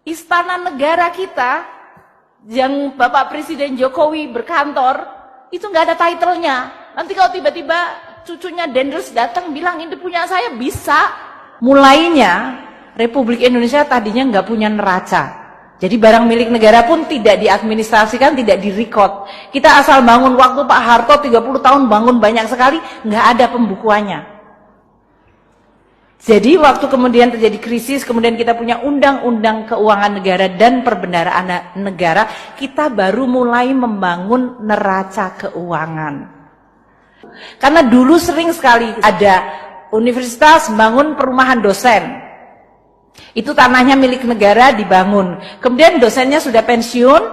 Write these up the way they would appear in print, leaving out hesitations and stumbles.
Istana negara kita yang Bapak Presiden Jokowi berkantor itu nggak ada title-nya. Nanti kalau tiba-tiba cucunya Dendels datang bilang ini punya saya, bisa. Mulainya Republik Indonesia tadinya nggak punya neraca. Jadi barang milik negara pun tidak diadministrasikan, tidak direkod. Kita asal bangun, waktu Pak Harto 30 tahun bangun banyak sekali, nggak ada pembukuannya. Jadi waktu kemudian terjadi krisis, kemudian kita punya undang-undang keuangan negara dan perbendaharaan negara, kita baru mulai membangun neraca keuangan. Karena dulu sering sekali ada universitas bangun perumahan dosen. Itu tanahnya milik negara dibangun. Kemudian dosennya sudah pensiun,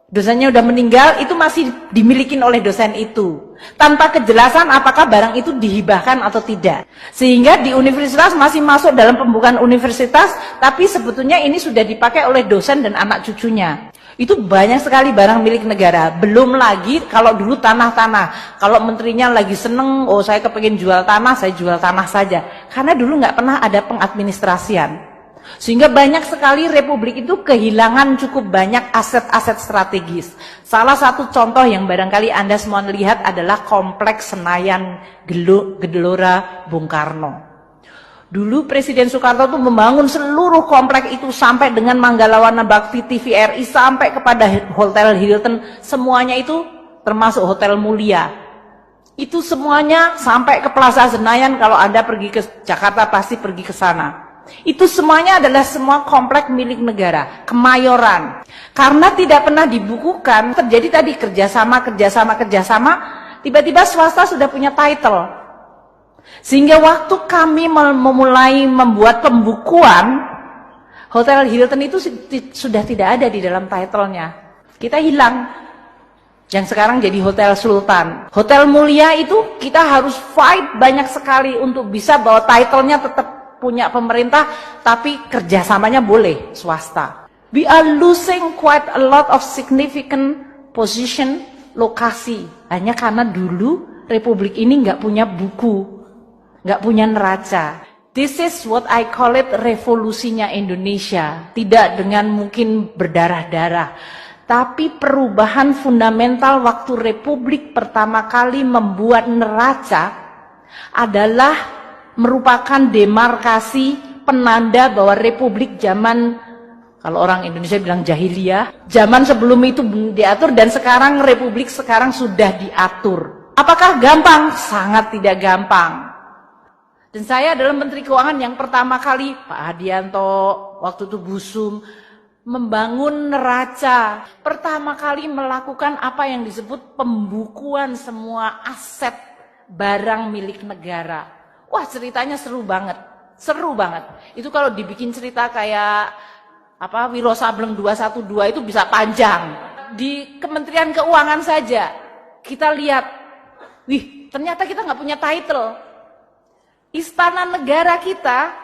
dosennya sudah meninggal, itu masih dimiliki oleh dosen itu. Tanpa kejelasan apakah barang itu dihibahkan atau tidak. Sehingga di universitas masih masuk dalam pembukaan universitas, tapi sebetulnya ini sudah dipakai oleh dosen dan anak cucunya. Itu banyak sekali barang milik negara. Belum lagi kalau dulu tanah-tanah. Kalau menterinya lagi seneng, oh saya kepengin jual tanah, saya jual tanah saja. Karena dulu nggak pernah ada pengadministrasian. Sehingga banyak sekali republik itu kehilangan cukup banyak aset-aset strategis. Salah satu contoh yang barangkali Anda semua lihat adalah kompleks Senayan Gelora Bung Karno. Dulu Presiden Soekarno tuh membangun seluruh kompleks itu sampai dengan Manggalawana Bakti TVRI sampai kepada Hotel Hilton, semuanya itu termasuk Hotel Mulia. Itu semuanya sampai ke Plaza Senayan, kalau Anda pergi ke Jakarta pasti pergi ke sana. Itu semuanya adalah semua kompleks milik negara, Kemayoran. Karena tidak pernah dibukukan, terjadi tadi kerjasama, tiba-tiba swasta sudah punya title. Sehingga waktu kami memulai membuat pembukuan, Hotel Hilton itu sudah tidak ada di dalam title-nya. Kita hilang. Yang sekarang jadi Hotel Sultan. Hotel Mulia itu kita harus fight banyak sekali untuk bisa bahwa title-nya tetap punya pemerintah, tapi kerjasamanya boleh swasta. We are losing quite a lot of significant position, lokasi. Hanya karena dulu Republik ini nggak punya buku, nggak punya neraca. This is what I call it revolusinya Indonesia. Tidak dengan mungkin berdarah-darah, tapi perubahan fundamental waktu Republik pertama kali membuat neraca adalah merupakan demarkasi penanda bahwa Republik zaman, kalau orang Indonesia bilang jahiliyah, zaman sebelum itu diatur dan sekarang Republik sekarang sudah diatur. Apakah gampang? Sangat tidak gampang. Dan saya adalah Menteri Keuangan yang pertama kali, Pak Hadianto, waktu itu Busum, membangun neraca. Pertama kali melakukan apa yang disebut pembukuan semua aset barang milik negara. Wah, ceritanya seru banget. Itu kalau dibikin cerita kayak Wiro Sableng 212 itu bisa panjang. Di Kementerian Keuangan saja kita lihat, wih, ternyata kita nggak punya title. Istana negara kita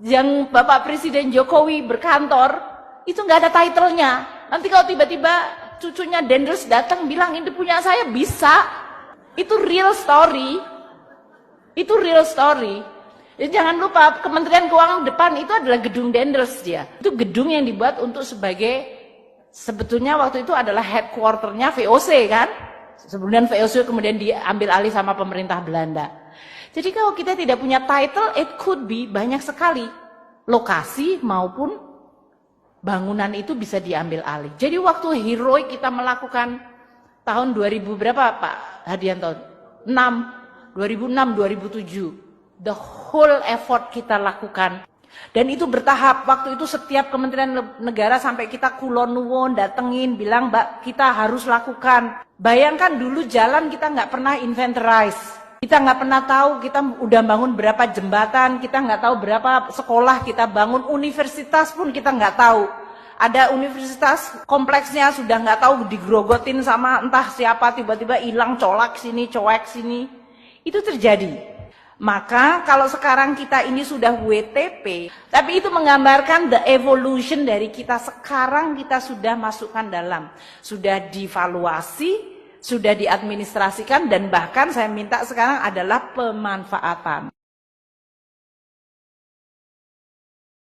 yang Bapak Presiden Jokowi berkantor itu nggak ada title-nya. Nanti kalau tiba-tiba cucunya Dendels datang bilang ini punya saya, bisa. Itu real story. Itu real story. Jadi jangan lupa Kementerian Keuangan depan itu adalah gedung Dendels dia. Itu gedung yang dibuat untuk sebagai, sebetulnya waktu itu adalah headquarternya VOC kan. Sebelumnya VOC kemudian diambil alih sama pemerintah Belanda. Jadi kalau kita tidak punya title, it could be banyak sekali lokasi maupun bangunan itu bisa diambil alih. Jadi waktu heroik kita melakukan tahun 2000 berapa Pak Hadianto? 2006-2007, the whole effort kita lakukan. Dan itu bertahap, waktu itu setiap kementerian negara sampai kita kulon nuwun, datengin, bilang Mbak kita harus lakukan. Bayangkan dulu jalan kita nggak pernah inventorize. Kita nggak pernah tahu kita udah bangun berapa jembatan, kita nggak tahu berapa sekolah kita bangun, universitas pun kita nggak tahu. Ada universitas kompleksnya sudah nggak tahu digrogotin sama entah siapa, tiba-tiba hilang, colak sini, coek sini. Itu terjadi. Maka kalau sekarang kita ini sudah WTP, tapi itu menggambarkan the evolution dari kita. Sekarang kita sudah masukkan dalam, sudah divaluasi, sudah diadministrasikan, dan bahkan saya minta sekarang adalah pemanfaatan.